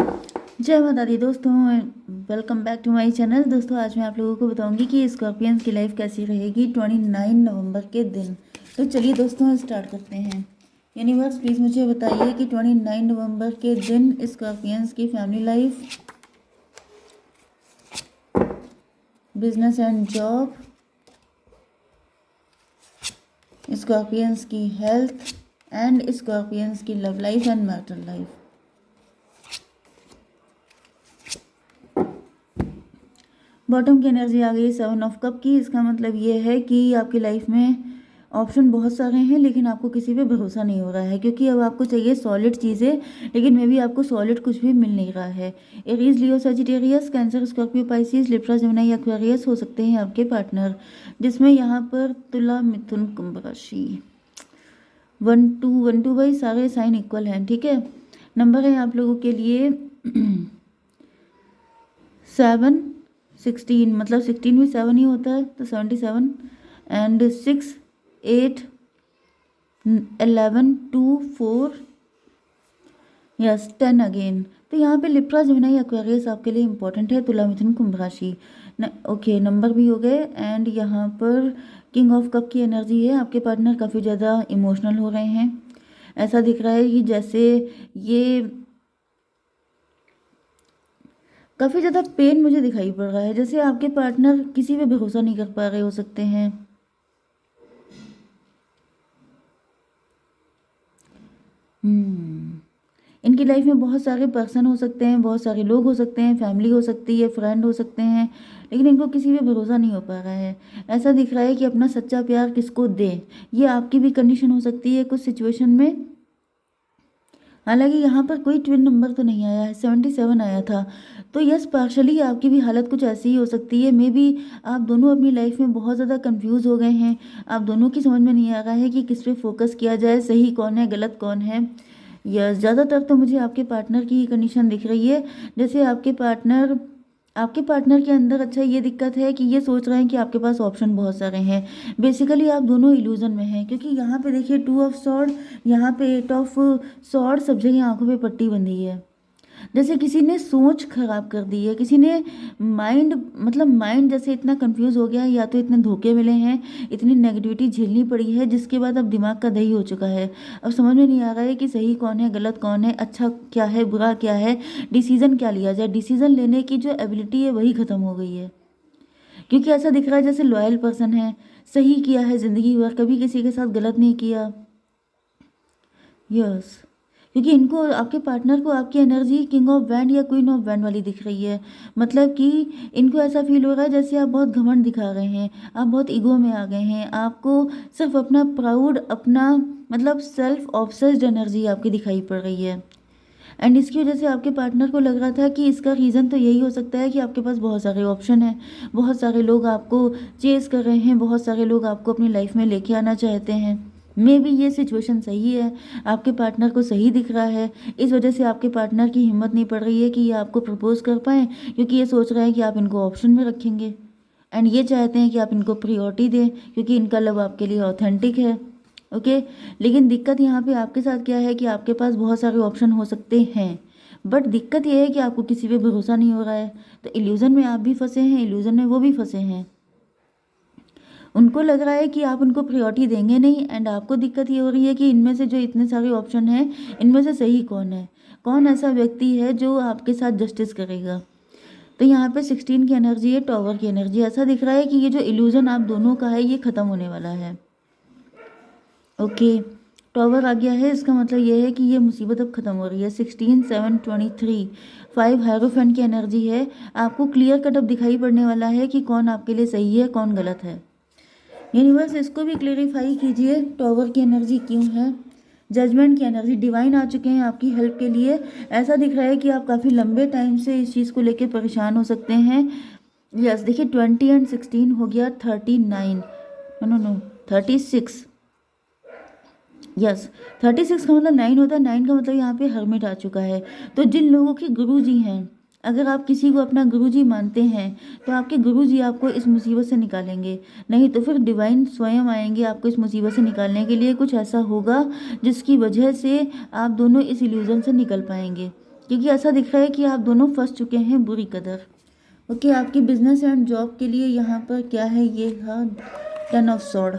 जय माता दी दोस्तों, welcome back to my channel. दोस्तों आज मैं आप लोगों को बताऊंगी कि स्कॉर्पियंस की लाइफ कैसी रहेगी 29 नवंबर के दिन। तो चलिए दोस्तों स्टार्ट करते हैं। यूनिवर्स प्लीज़ मुझे बताइए कि 29 नवंबर के दिन स्कॉर्पियंस की family life, business and job, scorpions की हेल्थ एंड स्कॉर्पियंस की love life and marital life. Bottom की एनर्जी आ गई 7 ऑफ कप की। इसका मतलब ये है कि आपकी लाइफ में ऑप्शन बहुत सारे हैं लेकिन आपको किसी पे भरोसा नहीं हो रहा है, क्योंकि अब आपको चाहिए सॉलिड चीज़ें, लेकिन मे भी आपको सॉलिड कुछ भी मिल नहीं रहा है। Aries, Leo, Sagittarius, Cancer, Scorpio, Pisces, Libra, Gemini, Aquarius हो सकते हैं आपके पार्टनर, जिसमें यहाँ पर तुला, मिथुन, कुंभ राशि। 1 2 भाई सारे साइन इक्वल हैं, ठीक है। नंबर है आप लोगों के लिए 7 16, मतलब 16 भी 7 ही होता है तो 77, एंड 6 8 11 2 4, यस 10 अगेन। तो यहाँ पे लिब्रा, जेमिनी, एक्वेरियस आपके लिए इंपॉर्टेंट है। तुला, मिथुन, कुंभ राशि ओके, नंबर भी हो गए। एंड यहाँ पर किंग ऑफ कप की एनर्जी है। आपके पार्टनर काफ़ी ज़्यादा इमोशनल हो रहे हैं। ऐसा दिख रहा है कि जैसे ये काफ़ी ज़्यादा पेन मुझे दिखाई पड़ रहा है, जैसे आपके पार्टनर किसी पे भरोसा नहीं कर पा रहे हो सकते हैं। इनकी लाइफ में बहुत सारे पर्सन हो सकते हैं, बहुत सारे लोग हो सकते हैं, फैमिली हो सकती है, फ्रेंड हो सकते हैं, लेकिन इनको किसी पे भरोसा नहीं हो पा रहा है। ऐसा दिख रहा है कि अपना सच्चा प्यार किसको दे, ये आपकी भी कंडीशन हो सकती है कुछ सिचुएशन में। हालांकि यहाँ पर कोई ट्विन नंबर तो नहीं आया है, 77 आया था। तो यस, पार्शली आपकी भी हालत कुछ ऐसी ही हो सकती है। मे बी आप दोनों अपनी लाइफ में बहुत ज़्यादा कंफ्यूज हो गए हैं। आप दोनों की समझ में नहीं आ रहा है कि किस पे फोकस किया जाए, सही कौन है गलत कौन है। यस, ज़्यादातर तो मुझे आपके पार्टनर की ही कंडीशन दिख रही है। जैसे आपके पार्टनर के अंदर अच्छा ये दिक्कत है कि ये सोच रहे हैं कि आपके पास ऑप्शन बहुत सारे हैं। बेसिकली आप दोनों इल्यूजन में हैं, क्योंकि यहाँ पे देखिए 2 ऑफ सॉर्ड, यहाँ पे 8 ऑफ सॉर्ड, सब जगह आंखों पे पट्टी बंधी है। जैसे किसी ने सोच खराब कर दी है, किसी ने माइंड जैसे इतना कंफ्यूज हो गया है, या तो इतने धोखे मिले हैं, इतनी नेगेटिविटी झेलनी पड़ी है, जिसके बाद अब दिमाग का दही हो चुका है। अब समझ में नहीं आ रहा है कि सही कौन है गलत कौन है, अच्छा क्या है बुरा क्या है, डिसीजन क्या लिया जाए। डिसीजन लेने की जो एबिलिटी है वही खत्म हो गई है, क्योंकि ऐसा दिख रहा है जैसे लॉयल पर्सन है, सही किया है जिंदगी भर, कभी किसी के साथ गलत नहीं किया। यस, क्योंकि इनको, आपके पार्टनर को आपकी एनर्जी किंग ऑफ वैंड या क्वीन ऑफ वैंड वाली दिख रही है। मतलब कि इनको ऐसा फील हो रहा है जैसे आप बहुत घमंड दिखा रहे हैं, आप बहुत ईगो में आ गए हैं, आपको सिर्फ अपना प्राउड, अपना मतलब सेल्फ ऑब्सेस्ड एनर्जी आपकी दिखाई पड़ रही है। एंड इसकी वजह से आपके पार्टनर को लग रहा था कि इसका रीज़न तो यही हो सकता है कि आपके पास बहुत सारे ऑप्शन हैं, बहुत सारे लोग आपको चेस कर रहे हैं, बहुत सारे लोग आपको अपनी लाइफ में लेके आना चाहते हैं। मे बी ये सिचुएशन सही है, आपके पार्टनर को सही दिख रहा है। इस वजह से आपके पार्टनर की हिम्मत नहीं पड़ रही है कि ये आपको प्रपोज कर पाएँ, क्योंकि ये सोच रहे हैं कि आप इनको ऑप्शन में रखेंगे, एंड ये चाहते हैं कि आप इनको प्रियोरिटी दें, क्योंकि इनका लव आपके लिए ऑथेंटिक है। ओके, लेकिन दिक्कत यहाँ पे आपके साथ क्या है कि आपके पास बहुत सारे ऑप्शन हो सकते हैं, बट दिक्कत यह है कि आपको किसी पे भरोसा नहीं हो रहा है। तो इल्यूज़न में आप भी फंसे हैं, इल्यूज़न में वो भी फंसे हैं। उनको लग रहा है कि आप उनको प्रायोरिटी देंगे नहीं, एंड आपको दिक्कत ये हो रही है कि इनमें से जो इतने सारे ऑप्शन हैं, इनमें से सही कौन है, कौन ऐसा व्यक्ति है जो आपके साथ जस्टिस करेगा। तो यहाँ पे 16 की एनर्जी है, टॉवर की एनर्जी। ऐसा दिख रहा है कि ये जो इल्यूज़न आप दोनों का है ये ख़त्म होने वाला है। ओके, टॉवर आ गया है, इसका मतलब ये है कि ये मुसीबत अब ख़त्म हो रही है। 16 7 23, 5 हायरोफेंट की एनर्जी है। आपको क्लियर कट अब दिखाई पड़ने वाला है कि कौन आपके लिए सही है कौन गलत है। यूनिवर्स इसको भी क्लेरिफाई कीजिए, टॉवर की एनर्जी क्यों है। जजमेंट की एनर्जी, डिवाइन आ चुके हैं आपकी हेल्प के लिए। ऐसा दिख रहा है कि आप काफ़ी लंबे टाइम से इस चीज़ को लेकर परेशान हो सकते हैं। यस, देखिए 20 एंड 16 हो गया 39, नो नो नो 36। यस, 36 का मतलब 9 होता है, 9 का मतलब यहाँ पे हर्मिट आ चुका है। तो जिन लोगों के गुरुजी हैं, अगर आप किसी को अपना गुरुजी मानते हैं तो आपके गुरुजी आपको इस मुसीबत से निकालेंगे, नहीं तो फिर डिवाइन स्वयं आएंगे आपको इस मुसीबत से निकालने के लिए। कुछ ऐसा होगा जिसकी वजह से आप दोनों इस इल्यूजन से निकल पाएंगे। क्योंकि ऐसा दिख रहा है कि आप दोनों फंस चुके हैं बुरी कदर। ओके, आपकी बिजनेस एंड जॉब के लिए यहाँ पर क्या है, ये था 10 ऑफ सॉर्ड।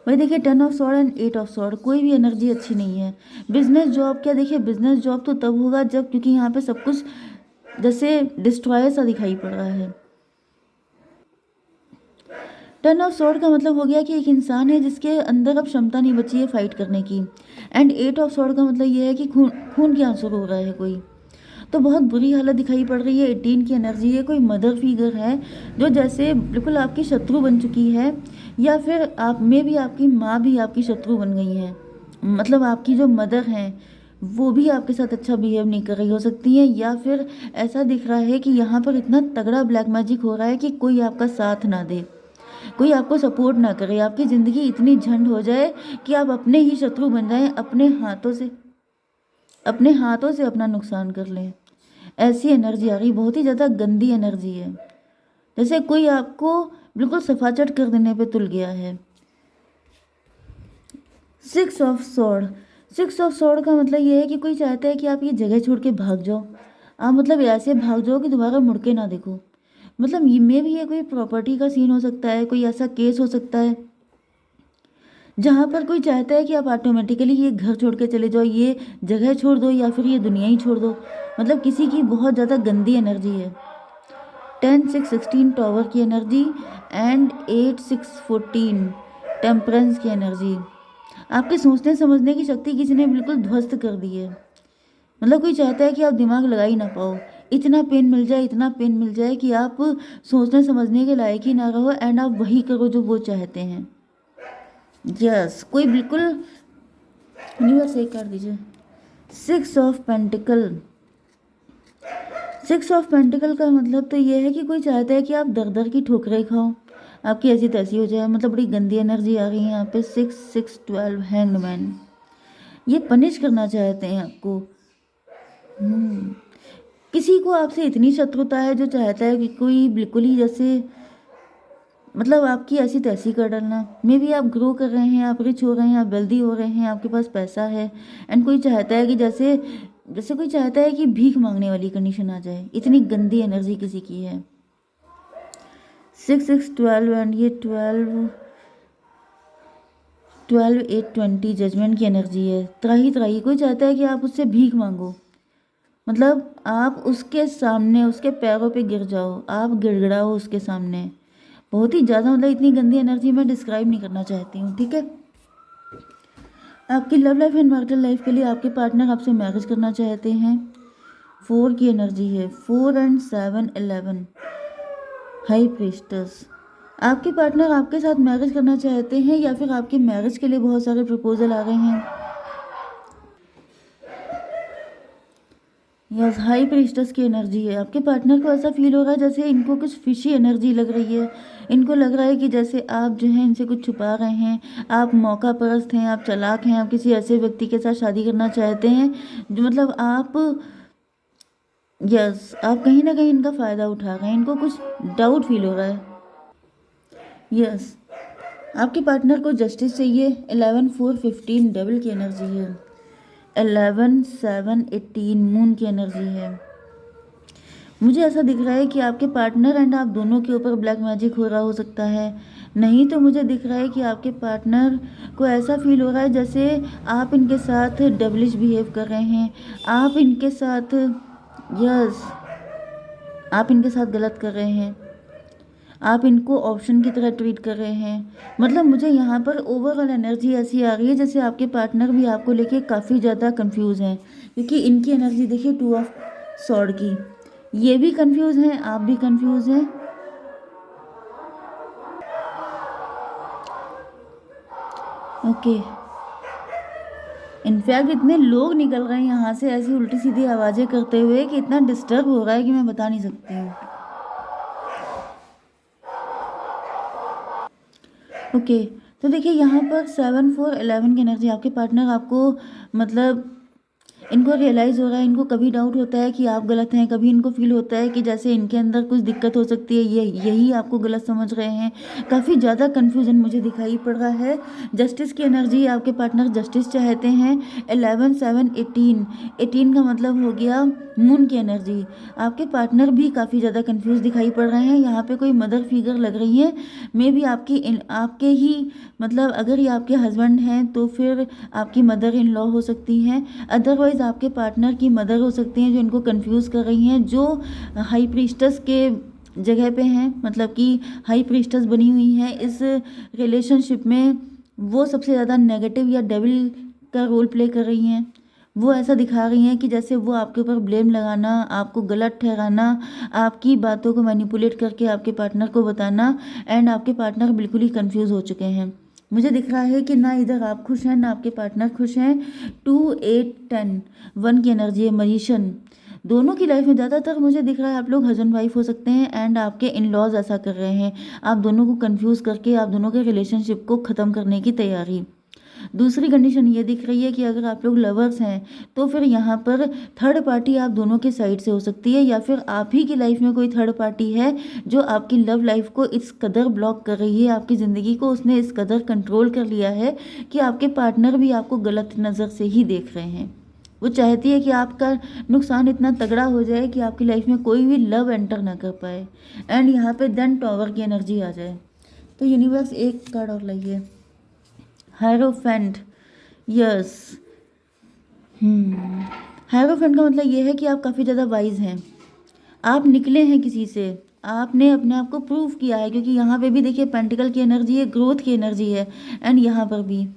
भाई देखिए 10 of sword and 8 of sword, कोई भी एनर्जी अच्छी नहीं है। बिजनेस जॉब क्या, देखिए बिजनेस जॉब तो तब होगा जब, क्योंकि यहाँ पे सब कुछ जैसे डिस्ट्रॉय सा दिखाई पड़ रहा है। 10 ऑफ सॉर्ड का मतलब हो गया कि एक इंसान है जिसके अंदर अब क्षमता नहीं बची है फाइट करने की। एंड 8 ऑफ सॉर्ड का मतलब ये है कि खून खून के आंसू रो रहा है कोई, तो बहुत बुरी हालत दिखाई पड़ रही है। 18 की एनर्जी है, कोई मदर फिगर है जो जैसे बिल्कुल आपकी शत्रु बन चुकी है, या फिर आप में भी आपकी माँ भी आपकी शत्रु बन गई है। मतलब आपकी जो मदर हैं वो भी आपके साथ अच्छा बिहेव नहीं कर रही हो सकती है, या फिर ऐसा दिख रहा है कि यहाँ पर इतना तगड़ा ब्लैक मैजिक हो रहा है कि कोई आपका साथ ना दे, कोई आपको सपोर्ट ना करे, आपकी ज़िंदगी इतनी झंड हो जाए कि आप अपने ही शत्रु बन जाएं, अपने हाथों से अपना नुकसान कर लें। ऐसी एनर्जी आ रही, बहुत ही ज़्यादा गंदी एनर्जी है, जैसे कोई आपको बिल्कुल सफाचट कर देने पे तुल गया है। 6 ऑफ सॉर्ड, 6 ऑफ सॉर्ड का मतलब ये है कि कोई चाहता है कि आप ये जगह छोड़ के भाग जाओ। आप मतलब ऐसे भाग जाओ कि दोबारा मुड़ के ना देखो। मतलब ये में भी ये कोई प्रॉपर्टी का सीन हो सकता है, कोई ऐसा केस हो सकता है जहाँ पर कोई चाहता है कि आप ऑटोमेटिकली ये घर छोड़ के चले जाओ, ये जगह छोड़ दो, या फिर ये दुनिया ही छोड़ दो। मतलब किसी की बहुत ज़्यादा गंदी एनर्जी है। 10 6 16 टॉवर की एनर्जी एंड 8 6 14 टेम्परेंस की एनर्जी। आपके सोचने समझने की शक्ति किसी ने बिल्कुल ध्वस्त कर दी है। मतलब कोई चाहता है कि आप दिमाग लगा ही ना पाओ, इतना पेन मिल जाए, इतना पेन मिल जाए कि आप सोचने समझने के लायक ही ना रहो, एंड आप वही करो जो वो चाहते हैं। यस, कोई बिल्कुल यूनिवर्स एक कर दीजिए। 6 ऑफ पेंटिकल, 6 ऑफ पेंटिकल का मतलब तो ये है कि कोई चाहता है कि आप दर दर की ठोकरें खाओ, आपकी ऐसी तैसी हो जाए। मतलब बड़ी गंदी एनर्जी आ रही है यहाँ पे। 6 6 12 हैंगमैन, ये पनिश करना चाहते हैं आपको। हम्म किसी को आपसे इतनी शत्रुता है जो चाहता है कि कोई बिल्कुल ही जैसे मतलब आपकी ऐसी तैसी कर डालना। मे बी आप ग्रो कर रहे हैं, आप रिच हो रहे हैं, आप वेल्दी हो रहे हैं, आपके पास पैसा है, एंड कोई चाहता है कि जैसे जैसे कोई चाहता है कि भीख मांगने वाली कंडीशन आ जाए, इतनी गंदी एनर्जी किसी की है। 6 6 12 एंड ये 12 8 20 जजमेंट की एनर्जी है। त्राही त्राही, कोई चाहता है कि आप उससे भीख मांगो, मतलब आप उसके सामने उसके पैरों पे गिर जाओ, आप गिड़गिड़ाओ उसके सामने। बहुत ही ज़्यादा, मतलब इतनी गंदी एनर्जी मैं डिस्क्राइब नहीं करना चाहती हूँ, ठीक है। आपकी love life and marital life के लिए आपके पार्टनर आपसे मैरिज करना चाहते हैं। 4 की एनर्जी है, 4 एंड 7 11 हाई प्रीस्टस। आपके पार्टनर आपके साथ मैरिज करना चाहते हैं, या फिर आपके मैरिज के लिए बहुत सारे प्रपोजल आ रहे हैं। यस, हाई प्रीस्टस की एनर्जी है। आपके पार्टनर को ऐसा फील हो रहा है जैसे इनको कुछ फिशी एनर्जी लग रही है। इनको लग रहा है कि जैसे आप जो है इनसे कुछ छुपा रहे हैं, आप मौका परस्त हैं, आप चालाक हैं, आप किसी ऐसे व्यक्ति के साथ शादी करना चाहते हैं जो मतलब आप, यस, आप कहीं ना कहीं इनका फ़ायदा उठा रहे हैं, इनको कुछ डाउट फील हो रहा है। यस, आपके पार्टनर को जस्टिस चाहिए। 11 4 15 डबल की एनर्जी है। 11 7 18 मून की एनर्जी है। मुझे ऐसा दिख रहा है कि आपके पार्टनर एंड आप दोनों के ऊपर ब्लैक मैजिक हो रहा हो सकता है। नहीं तो मुझे दिख रहा है कि आपके पार्टनर को ऐसा फील हो रहा है जैसे आप इनके साथ डबलिश बिहेव कर रहे हैं, आप इनके साथ, यस, आप इनके साथ गलत कर रहे हैं, आप इनको ऑप्शन की तरह ट्रीट कर रहे हैं। मतलब मुझे यहाँ पर ओवरऑल एनर्जी ऐसी आ रही है जैसे आपके पार्टनर भी आपको लेके काफ़ी ज़्यादा कंफ्यूज हैं, क्योंकि इनकी एनर्जी देखिए 2 ऑफ सॉर्ड की, ये भी कंफ्यूज हैं, आप भी कंफ्यूज हैं। ओके, इनफैक्ट इतने लोग निकल रहे हैं यहाँ से ऐसी उल्टी सीधी आवाज़ें करते हुए कि इतना डिस्टर्ब हो रहा है कि मैं बता नहीं सकती हूँ। ओके, तो देखिए यहाँ पर 7 4 11 की एनर्जी, आपके पार्टनर आपको मतलब इनको रियलाइज़ हो रहा है, इनको कभी डाउट होता है कि आप गलत हैं, कभी इनको फील होता है कि जैसे इनके अंदर कुछ दिक्कत हो सकती है, ये यही आपको गलत समझ रहे हैं। काफ़ी ज़्यादा कन्फ्यूज़न मुझे दिखाई पड़ रहा है। जस्टिस की एनर्जी, आपके पार्टनर जस्टिस चाहते हैं। 11 7 18, 18 का मतलब हो गया मून की एनर्जी। आपके पार्टनर भी काफ़ी ज़्यादा कन्फ्यूज़ दिखाई पड़ रहे हैं। यहाँ पे कोई मदर फिगर लग रही है, मे बी आपके ही, मतलब अगर ये आपके हस्बैंड हैं तो फिर आपकी मदर इन लॉ हो सकती हैं, अदरवाइज़ आपके पार्टनर की मदर हो सकती हैं जो इनको कंफ्यूज कर रही हैं, जो हाई प्रीस्टस के जगह पे हैं, मतलब कि हाई प्रीस्टस बनी हुई हैं इस रिलेशनशिप में। वो सबसे ज़्यादा नेगेटिव या डेविल का रोल प्ले कर रही हैं। वो ऐसा दिखा रही हैं कि जैसे वो आपके ऊपर ब्लेम लगाना, आपको गलत ठहराना, आपकी बातों को मैनिपुलेट करके आपके पार्टनर को बताना, एंड आपके पार्टनर बिल्कुल ही कंफ्यूज हो चुके हैं। मुझे दिख रहा है कि ना इधर आप खुश हैं ना आपके पार्टनर खुश हैं। 2 8 10, 1 की एनर्जी है, मजिशियन। दोनों की लाइफ में ज़्यादातर मुझे दिख रहा है आप लोग हस्बैंड वाइफ हो सकते हैं, एंड आपके इन लॉज ऐसा कर रहे हैं, आप दोनों को कंफ्यूज करके आप दोनों के रिलेशनशिप को ख़त्म करने की तैयारी। दूसरी कंडीशन ये दिख रही है कि अगर आप लोग लवर्स हैं तो फिर यहाँ पर थर्ड पार्टी आप दोनों के साइड से हो सकती है, या फिर आप ही की लाइफ में कोई थर्ड पार्टी है जो आपकी लव लाइफ को इस कदर ब्लॉक कर रही है, आपकी ज़िंदगी को उसने इस कदर कंट्रोल कर लिया है कि आपके पार्टनर भी आपको गलत नज़र से ही देख रहे हैं। वो चाहती है कि आपका नुकसान इतना तगड़ा हो जाए कि आपकी लाइफ में कोई भी लव एंटर ना कर पाए, एंड यहाँ पे देन टॉवर की एनर्जी आ जाए। तो यूनिवर्स एक कार्ड और लाइए, हायरोफेंट। यस, हायरोफेंट का मतलब ये है कि आप काफ़ी ज़्यादा वाइज हैं, आप निकले हैं किसी से, आपने अपने आप को प्रूव किया है, क्योंकि यहाँ पे भी देखिए पेंटिकल की एनर्जी है, ग्रोथ की एनर्जी है, एंड यहाँ पर भी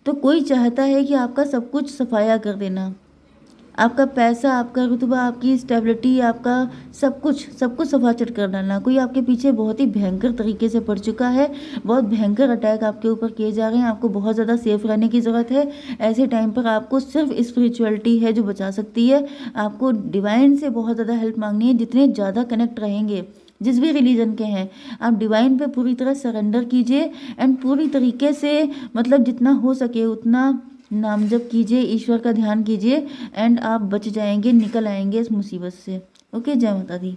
तो कोई चाहता है कि आपका सब कुछ सफाया कर देना, आपका पैसा, आपका रुतबा, आपकी स्टेबिलिटी, आपका सब कुछ सफाचट कर डालना। कोई आपके पीछे बहुत ही भयंकर तरीके से पड़ चुका है, बहुत भयंकर अटैक आपके ऊपर किए जा रहे हैं, आपको बहुत ज़्यादा सेफ रहने की ज़रूरत है। ऐसे टाइम पर आपको सिर्फ स्पिरिचुअलिटी है जो बचा सकती है, आपको डिवाइन से बहुत ज़्यादा हेल्प मांगनी है। जितने ज़्यादा कनेक्ट रहेंगे जिस भी रिलीजन के हैं, आप डिवाइन पे पूरी तरह सरेंडर कीजिए, एंड पूरी तरीके से, मतलब जितना हो सके उतना नाम जप कीजिए, ईश्वर का ध्यान कीजिए, एंड आप बच जाएंगे, निकल आएंगे इस मुसीबत से। ओके, जय माता दी।